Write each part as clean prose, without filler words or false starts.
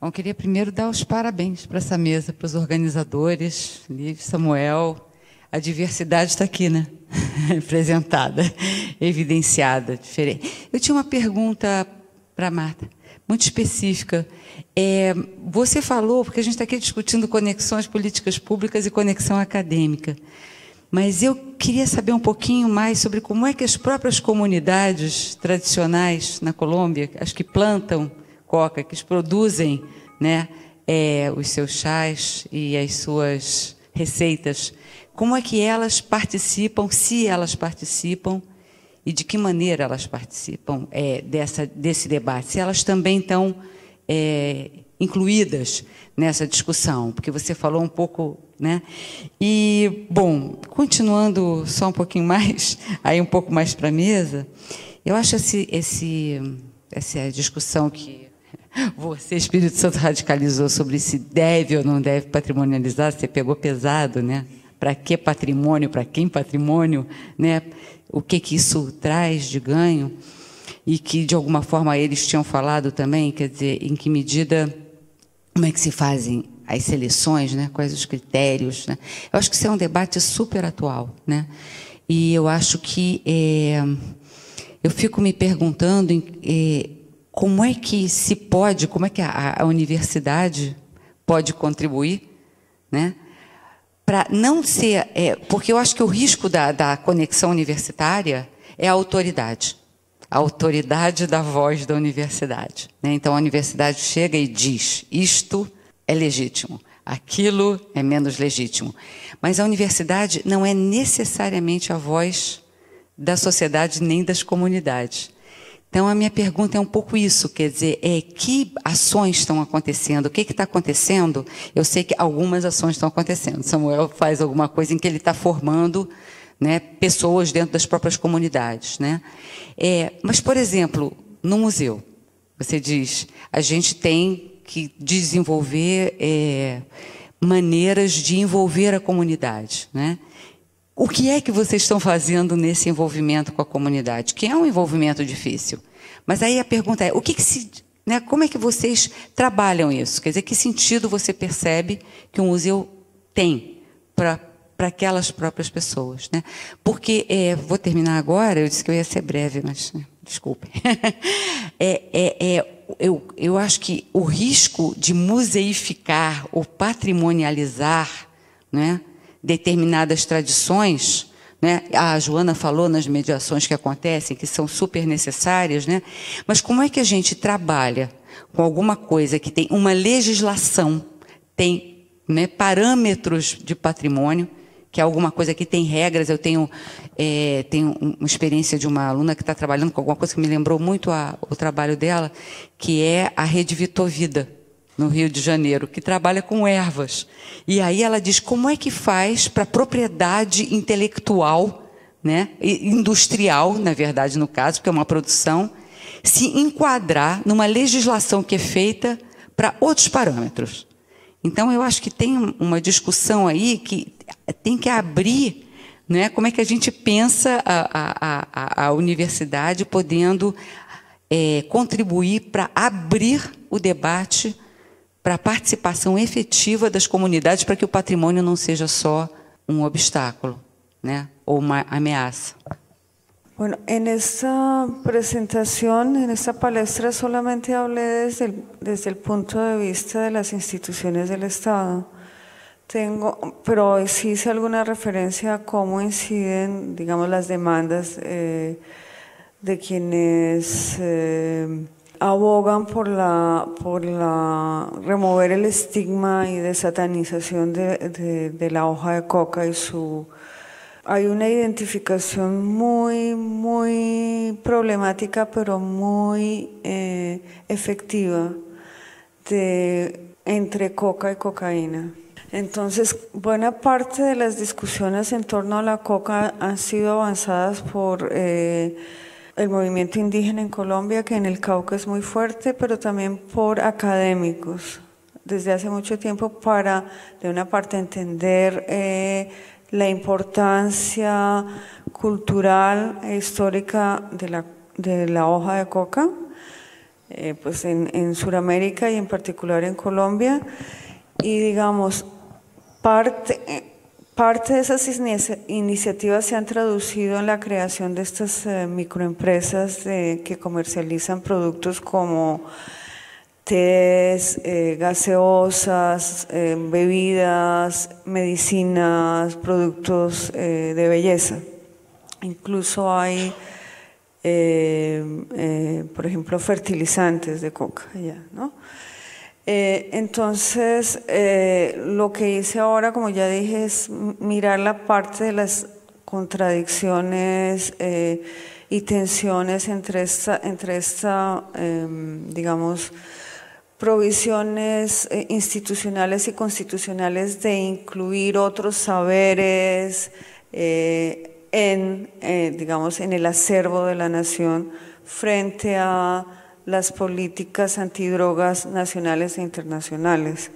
Bom, queria primeiro dar os parabéns para essa mesa, para os organizadores, Lívia, Samuel. A diversidade está aqui, né? Representada, evidenciada, diferente. Eu tinha uma pergunta para a Marta, muito específica. Você falou, porque a gente está aqui discutindo conexões políticas públicas e conexão acadêmica, mas eu queria saber um pouquinho mais sobre como é que as próprias comunidades tradicionais na Colômbia, as que plantam coca, que produzem, né, os seus chás e as suas receitas, como é que elas participam, se elas participam, e de que maneira elas participam desse debate, se elas também estão incluídas nessa discussão, porque você falou um pouco, né? E, bom, continuando só um pouquinho mais, aí um pouco mais para a mesa, eu acho essa discussão que você, Espírito Santo, radicalizou sobre se deve ou não deve patrimonializar, você pegou pesado, né? Para que patrimônio, para quem patrimônio, né? O que isso traz de ganho, e que, de alguma forma, eles tinham falado também, quer dizer, em que medida, como é que se fazem as seleções, né? Quais os critérios, né? Eu acho que isso é um debate super atual, né? E eu acho que eu fico me perguntando como é que se pode, como é que a universidade pode contribuir, né? Para não ser... porque eu acho que o risco da conexão universitária é a autoridade da voz da universidade, né? Então, a universidade chega e diz, isto é legítimo, aquilo é menos legítimo. Mas a universidade não é necessariamente a voz da sociedade nem das comunidades. Então, a minha pergunta é um pouco isso, quer dizer, que ações estão acontecendo? O que está acontecendo? Eu sei que algumas ações estão acontecendo. Samuel faz alguma coisa em que ele está formando, né, pessoas dentro das próprias comunidades, né? Mas, por exemplo, no museu, você diz, a gente tem que desenvolver maneiras de envolver a comunidade, né? O que é que vocês estão fazendo nesse envolvimento com a comunidade? Que é um envolvimento difícil. Mas aí a pergunta é, né, como é que vocês trabalham isso? Quer dizer, que sentido você percebe que o museu tem para aquelas próprias pessoas, né? Porque, vou terminar agora, eu disse que eu ia ser breve, mas desculpem. Eu acho que o risco de museificar ou patrimonializar, né, determinadas tradições, né? A Joana falou nas mediações que acontecem, que são super necessárias, né? Mas como é que a gente trabalha com alguma coisa que tem uma legislação, tem, né, parâmetros de patrimônio, que é alguma coisa que tem regras? Eu tenho uma experiência de uma aluna que está trabalhando com alguma coisa que me lembrou muito o trabalho dela, que é a Rede Vitovida, no Rio de Janeiro, que trabalha com ervas. E aí ela diz como é que faz para a propriedade intelectual, né, industrial, na verdade, no caso, porque é uma produção, se enquadrar numa legislação que é feita para outros parâmetros. Então, eu acho que tem uma discussão aí que tem que abrir, né, como é que a gente pensa a universidade podendo contribuir para abrir o debate para a participação efetiva das comunidades, para que o patrimônio não seja só um obstáculo, né, ou uma ameaça. Bueno, en esta presentación, en esta palestra, solamente hablé desde el punto de vista de las instituciones del Estado. Pero sí hice alguna referencia a cómo inciden, digamos, las demandas de quienes abogan por remover el estigma y desatanización de la hoja de coca y hay una identificación muy problemática, pero muy efectiva entre coca y cocaína. Entonces, buena parte de las discusiones en torno a la coca han sido avanzadas por el movimiento indígena en Colombia, que en el Cauca es muy fuerte, pero también por académicos desde hace mucho tiempo para, de una parte, entender la importancia cultural e histórica de la hoja de coca pues en Sudamérica y en particular en Colombia. Y digamos, parte de esas iniciativas se han traducido en la creación de estas microempresas que comercializan productos como tés, gaseosas, bebidas, medicinas, productos de belleza. Incluso hay, por ejemplo, fertilizantes de coca, ¿no? Entonces, lo que hice ahora, como ya dije, es mirar la parte de las contradicciones y tensiones entre esta digamos, provisiones institucionales y constitucionales de incluir otros saberes digamos, en el acervo de la nación frente a las políticas antidrogas nacionales e internacionales.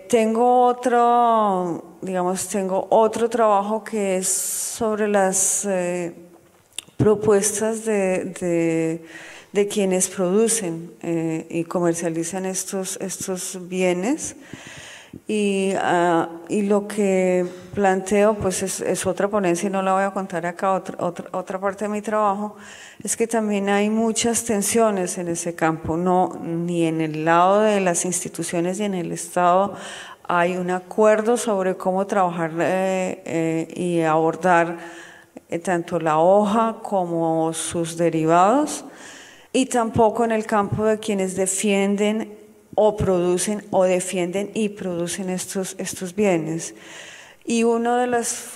Tengo otro trabajo que es sobre las propuestas de quienes producen y comercializan estos bienes. Y lo que planteo, pues es otra ponencia y no la voy a contar acá, otra parte de mi trabajo, es que también hay muchas tensiones en ese campo, ni en el lado de las instituciones ni en el Estado hay un acuerdo sobre cómo trabajar y abordar tanto la hoja como sus derivados, y tampoco en el campo de quienes defienden o producen o defienden y producen estos bienes. Y una de las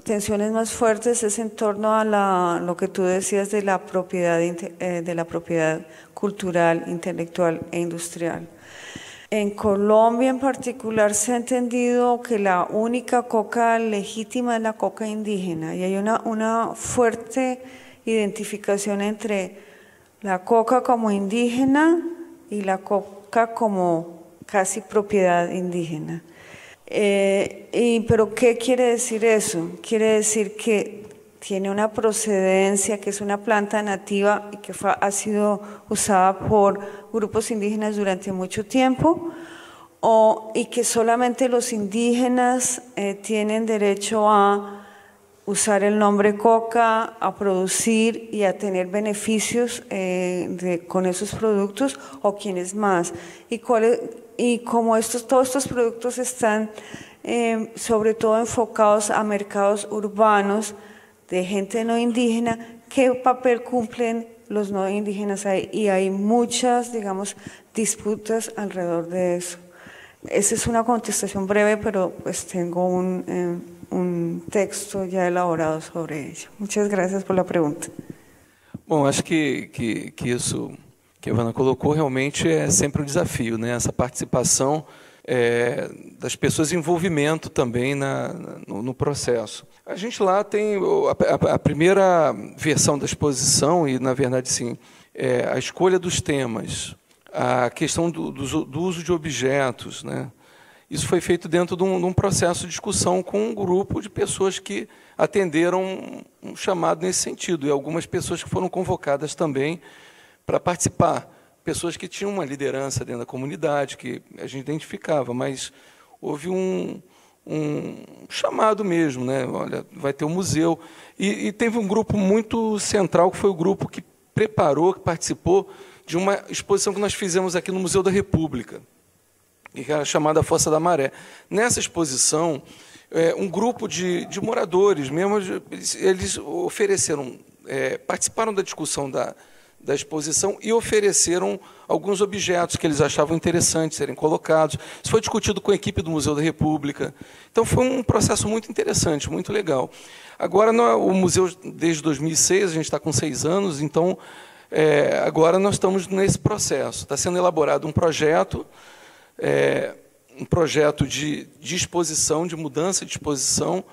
tensiones más fuertes es en torno a lo que tú decías de la propiedad cultural, intelectual e industrial. En Colombia en particular se ha entendido que la única coca legítima es la coca indígena, y hay una fuerte identificación entre la coca como indígena y la coca como casi propiedad indígena. Pero ¿qué quiere decir eso? Quiere decir que tiene una procedencia, que es una planta nativa y que ha sido usada por grupos indígenas durante mucho tiempo, y que solamente los indígenas tienen derecho a usar el nombre coca, a producir y a tener beneficios con esos productos, o quienes más. Y como todos estos productos están sobre todo enfocados a mercados urbanos de gente no indígena, ¿qué papel cumplen los no indígenas ahí? Y hay muchas, digamos, disputas alrededor de eso. Esa es una contestación breve, pero pues tengo un texto ya elaborado sobre ello. Muchas gracias por la pregunta. Bom, acho que isso que a Ivana colocou realmente é sempre um desafio, né? Essa participação das pessoas, envolvimento também no processo. A gente lá tem a primeira versão da exposição e, na verdade, sim, a escolha dos temas, a questão do uso de objetos, né? Isso foi feito dentro de um processo de discussão com um grupo de pessoas que atenderam um chamado nesse sentido, e algumas pessoas que foram convocadas também para participar, pessoas que tinham uma liderança dentro da comunidade, que a gente identificava, mas houve um chamado mesmo, né? Olha, vai ter um museu. E teve um grupo muito central, que foi o grupo que preparou, que participou de uma exposição que nós fizemos aqui no Museu da República, que era chamada Fossa da Maré. Nessa exposição, um grupo de moradores mesmo, eles ofereceram, participaram da discussão da exposição e ofereceram alguns objetos que eles achavam interessantes serem colocados. Isso foi discutido com a equipe do Museu da República. Então, foi um processo muito interessante, muito legal. Agora, o museu, desde 2006, a gente está com 6 anos, então, agora nós estamos nesse processo. Está sendo elaborado um projeto de exposição, de mudança de exposição.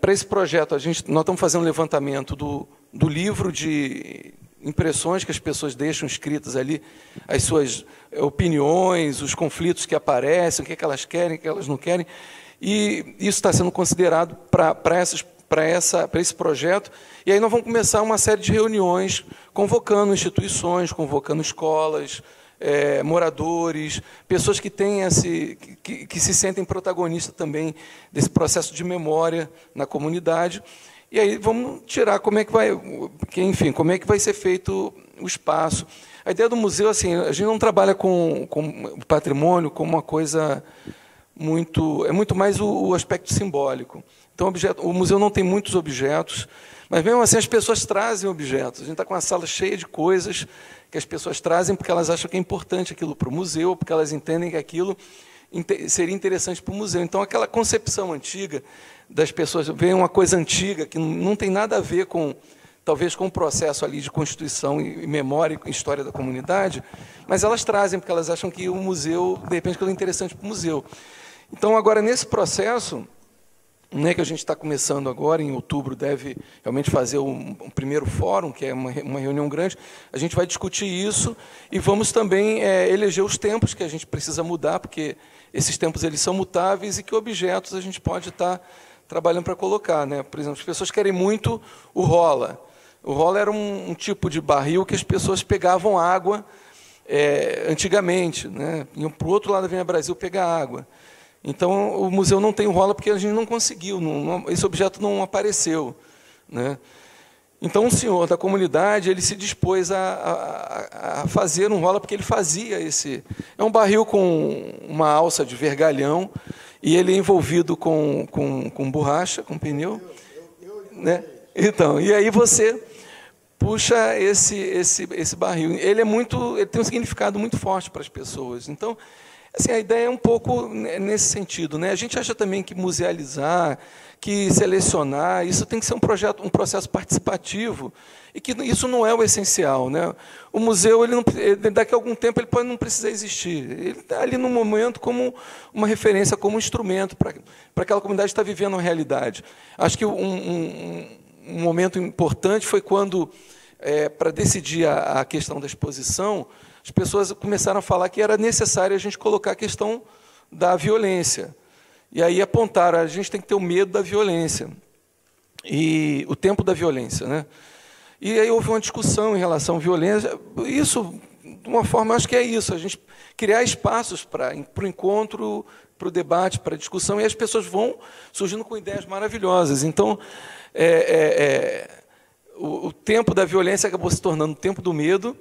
Para esse projeto, nós estamos fazendo um levantamento do livro de impressões que as pessoas deixam escritas ali, as suas opiniões, os conflitos que aparecem, o que elas querem, o que elas não querem, e isso está sendo considerado para para esse projeto, e aí nós vamos começar uma série de reuniões, convocando instituições, convocando escolas, moradores, pessoas que têm que se sentem protagonistas também desse processo de memória na comunidade. E aí vamos tirar como é que vai ser feito o espaço. A ideia do museu, assim, a gente não trabalha com o patrimônio como uma coisa muito mais o aspecto simbólico. Então, o museu não tem muitos objetos, mas mesmo assim as pessoas trazem objetos. A gente está com uma sala cheia de coisas que as pessoas trazem porque elas acham que é importante aquilo para o museu, porque elas entendem que aquilo seria interessante para o museu. Então, aquela concepção antiga das pessoas, vem uma coisa antiga que não tem nada a ver talvez com o processo ali de constituição e memória e história da comunidade, mas elas trazem porque elas acham que o museu, de repente, aquilo é interessante para o museu. Então, agora, nesse processo, que a gente está começando agora, em outubro, deve realmente fazer um primeiro fórum, que é uma reunião grande, a gente vai discutir isso e vamos também eleger os tempos que a gente precisa mudar, porque esses tempos eles são mutáveis e que objetos a gente pode estar trabalhando para colocar. Por exemplo, as pessoas querem muito o rola. O rola era um tipo de barril que as pessoas pegavam água antigamente, iam para o outro lado da Avenida Brasil pegar água. Então, o museu não tem o rola porque a gente não conseguiu, esse objeto não apareceu. Então, um senhor da comunidade ele se dispôs a fazer um rola porque ele fazia esse... É um barril com uma alça de vergalhão e ele é envolvido com borracha, com pneu. Então, e aí você puxa esse barril. Ele tem um significado muito forte para as pessoas. Então, assim, a ideia é um pouco nesse sentido. A gente acha também que musealizar, que selecionar, isso tem que ser um processo participativo, e que isso não é o essencial. O museu, daqui a algum tempo, ele pode não precisar existir. Ele está ali no momento como uma referência, como um instrumento para aquela comunidade que está vivendo uma realidade. Acho que um momento importante foi quando, para decidir a questão da exposição, as pessoas começaram a falar que era necessário a gente colocar a questão da violência. E aí apontaram, a gente tem que ter o medo da violência, e o tempo da violência. E aí houve uma discussão em relação à violência. Isso, de uma forma, acho que é isso, a gente criar espaços para o encontro, para o debate, para a discussão, e as pessoas vão surgindo com ideias maravilhosas. Então, o tempo da violência acabou se tornando o tempo do medo,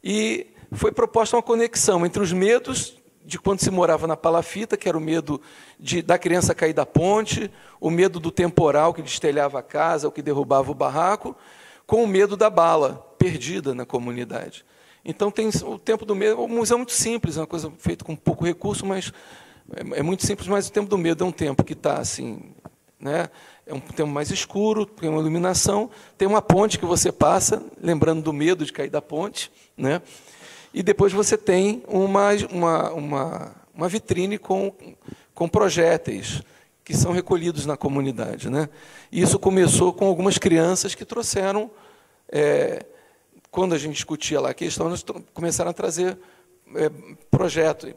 e foi proposta uma conexão entre os medos de quando se morava na palafita, que era o medo da criança cair da ponte, o medo do temporal que destelhava a casa, ou que derrubava o barraco, com o medo da bala perdida na comunidade. Então, tem o tempo do medo. O museu é muito simples, é uma coisa feita com pouco recurso, mas é muito simples, mas o tempo do medo é um tempo que está assim, é um tempo mais escuro, tem uma iluminação, tem uma ponte que você passa, lembrando do medo de cair da ponte, e depois você tem uma vitrine com projéteis que são recolhidos na comunidade. E isso começou com algumas crianças que trouxeram, quando a gente discutia lá a questão, elas começaram a trazer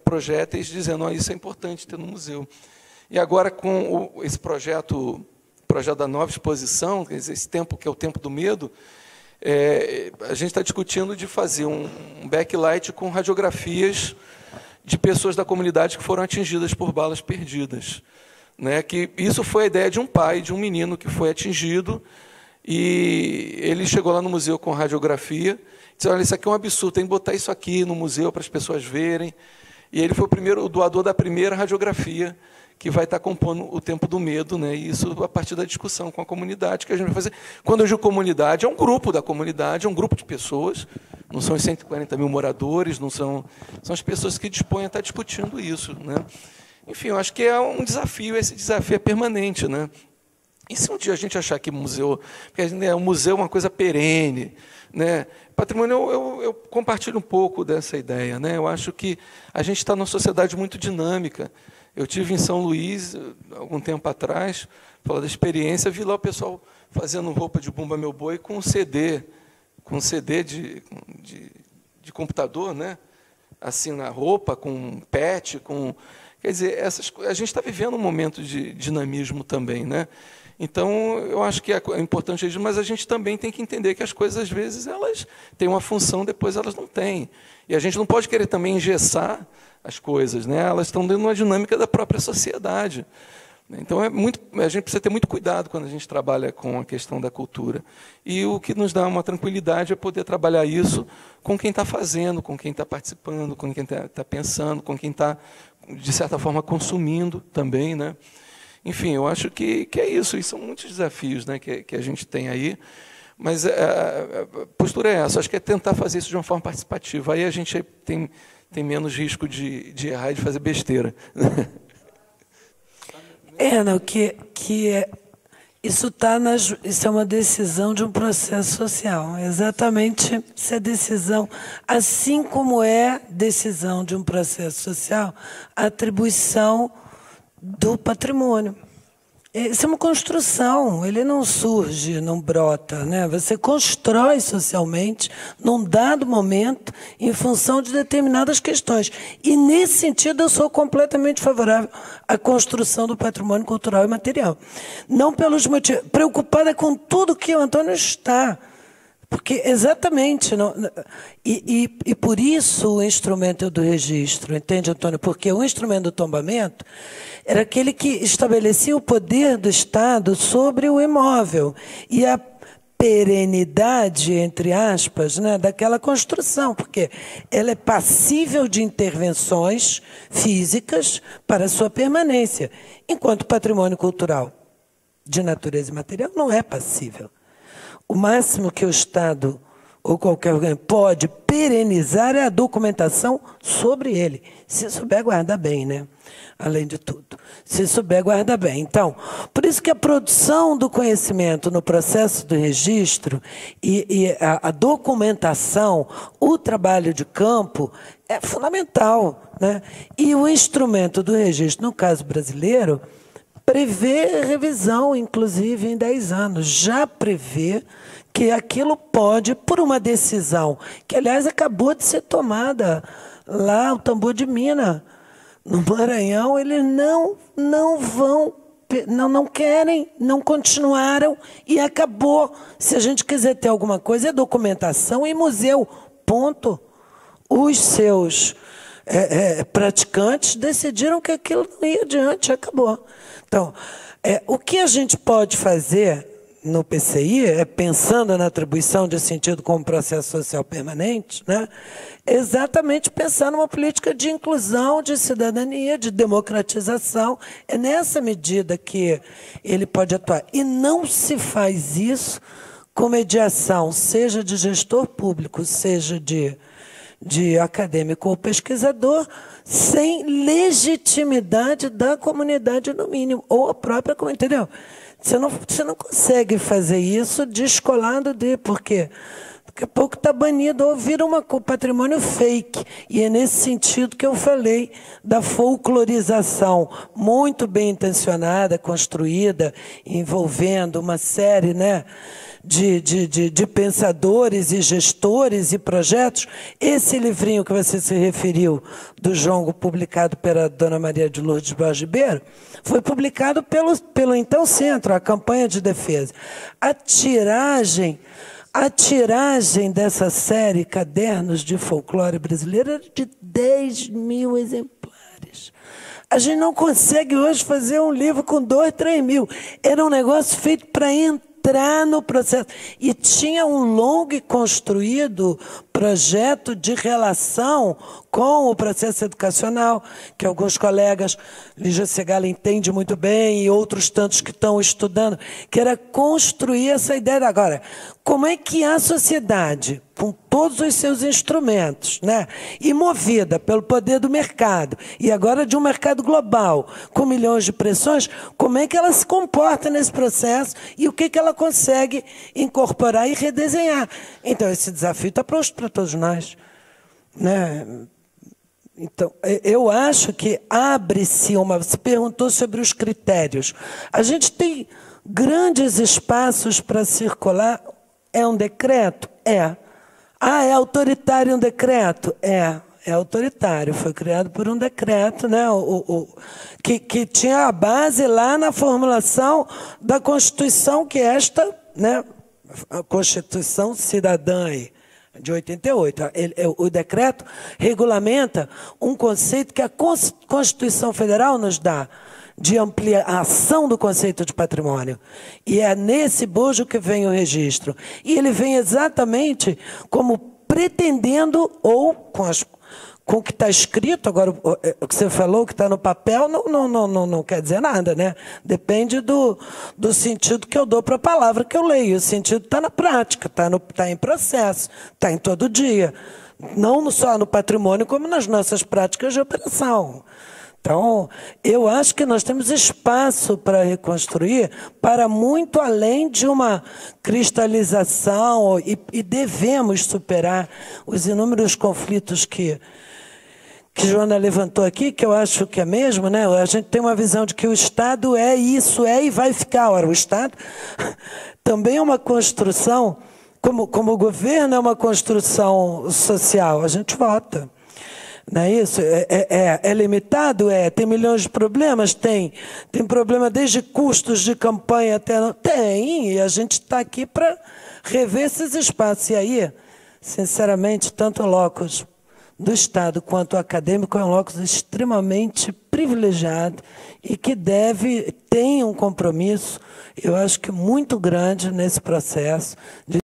projéteis dizendo isso é importante ter no museu. E agora, com esse projeto da nova exposição, quer dizer, esse tempo que é o tempo do medo, a gente está discutindo de fazer um backlight com radiografias de pessoas da comunidade que foram atingidas por balas perdidas. Que isso foi a ideia de um pai, de um menino que foi atingido, e ele chegou lá no museu com radiografia, disse, olha, isso aqui é um absurdo, tem que botar isso aqui no museu para as pessoas verem. E ele foi o doador da primeira radiografia, que vai estar compondo o tempo do medo, e isso a partir da discussão com a comunidade que a gente vai fazer. Quando eu digo comunidade, é um grupo da comunidade, é um grupo de pessoas, não são os 140 mil moradores, são as pessoas que dispõem a estar discutindo isso. Enfim, eu acho que é um desafio, esse desafio é permanente. E se um dia a gente achar que museu... Porque o museu é uma coisa perene. Patrimônio, eu compartilho um pouco dessa ideia. Eu acho que a gente está numa sociedade muito dinâmica. Eu tive em São Luís, algum tempo atrás, falando da experiência, vi lá o pessoal fazendo roupa de Bumba Meu Boi com CD de computador, assim na roupa, com pet, com... Quer dizer, a gente está vivendo um momento de dinamismo também. Então, eu acho que é importante isso, mas a gente também tem que entender que as coisas, às vezes, elas têm uma função, depois elas não têm. E a gente não pode querer também engessar as coisas, né? Elas estão dentro de uma dinâmica da própria sociedade. Então, a gente precisa ter muito cuidado quando a gente trabalha com a questão da cultura. E o que nos dá uma tranquilidade é poder trabalhar isso com quem está fazendo, com quem está participando, com quem está pensando, com quem está, de certa forma, consumindo também, né? Enfim, eu acho que é isso, e são muitos desafios, né, que a gente tem aí, mas a postura é essa, acho que é tentar fazer isso de uma forma participativa, aí a gente tem menos risco de errar e de fazer besteira. Não, isso é uma decisão de um processo social, exatamente essa decisão, assim como é decisão de um processo social, a atribuição do patrimônio. Isso é uma construção, ele não surge, não brota, né? Você constrói socialmente num dado momento em função de determinadas questões. E, nesse sentido, eu sou completamente favorável à construção do patrimônio cultural e material. Não pelos motivos... Preocupada com tudo que o Antônio está... Porque, exatamente, e por isso o instrumento do registro, entende, Antônio? Porque o instrumento do tombamento era aquele que estabelecia o poder do Estado sobre o imóvel e a perenidade, entre aspas, né, daquela construção, porque ela é passível de intervenções físicas para a sua permanência, enquanto patrimônio cultural de natureza imaterial não é passível. O máximo que o Estado ou qualquer alguém pode perenizar é a documentação sobre ele, se souber guardar bem, né? Além de tudo, se souber guardar bem. Então, por isso que a produção do conhecimento no processo do registro e a documentação, o trabalho de campo é fundamental, né? E o instrumento do registro, no caso brasileiro, prevê revisão, inclusive, em 10 anos. Já prevê que aquilo pode, por uma decisão, que, aliás, acabou de ser tomada lá, o Tambor de Minas, no Maranhão, eles não querem, não continuaram e acabou. Se a gente quiser ter alguma coisa, é documentação e museu, ponto. Os seus praticantes decidiram que aquilo não ia adiante, acabou. Então, o que a gente pode fazer no PCI, pensando na atribuição de sentido como processo social permanente, né, é exatamente pensar numa política de inclusão, de cidadania, de democratização. É nessa medida que ele pode atuar. E não se faz isso com mediação, seja de gestor público, seja de acadêmico ou pesquisador, sem legitimidade da comunidade, no mínimo, ou a própria comunidade, entendeu? Você não consegue fazer isso descolado porque daqui a pouco está banido ou vira um patrimônio fake. E é nesse sentido que eu falei da folclorização muito bem intencionada, construída, envolvendo uma série, né, de pensadores e gestores e projetos. Esse livrinho que você se referiu, do Jongo, publicado pela Dona Maria de Lourdes Borges Ribeiro, foi publicado pelo então Centro, a Campanha de Defesa. A tiragem dessa série Cadernos de Folclore Brasileiro era de 10 mil exemplares. A gente não consegue hoje fazer um livro com 2, 3 mil. Era um negócio feito para entrar no processo. E tinha um longo e construído projeto de relação com o processo educacional, que alguns colegas, Lígia Segala entende muito bem, e outros tantos que estão estudando, que era construir essa ideia. Agora, como é que a sociedade, com todos os seus instrumentos, né, e movida pelo poder do mercado, e agora de um mercado global, com milhões de pressões, como é que ela se comporta nesse processo e o que ela consegue incorporar e redesenhar? Então, esse desafio está posto para todos nós, né? Então, eu acho que abre-se uma... Você perguntou sobre os critérios. A gente tem grandes espaços para circular. É um decreto? É. Ah, é autoritário um decreto? É é autoritário, foi criado por um decreto, né, que tinha a base lá na formulação da Constituição, que é esta, né, a Constituição Cidadã de 88. O decreto regulamenta um conceito que a Constituição Federal nos dá, de ampliação do conceito de patrimônio. E é nesse bojo que vem o registro. E ele vem exatamente como pretendendo, ou com o que está escrito, agora o que você falou, o que está no papel, não quer dizer nada, né? Depende do sentido que eu dou para a palavra que eu leio. O sentido está na prática, está em processo, está em todo dia. Não só no patrimônio, como nas nossas práticas de operação. Então, eu acho que nós temos espaço para reconstruir, para muito além de uma cristalização, e devemos superar os inúmeros conflitos que Joana levantou aqui, que eu acho que é mesmo, né? A gente tem uma visão de que o Estado é isso, e vai ficar. Ora, o Estado também é uma construção, como o governo é uma construção social, a gente vota. Não é isso? É limitado? Tem milhões de problemas? Tem problema desde custos de campanha até... Tem, e a gente está aqui para rever esses espaços. E aí, sinceramente, tanto o locus do Estado quanto o acadêmico é um locus extremamente privilegiado e que tem um compromisso, eu acho que muito grande nesse processo de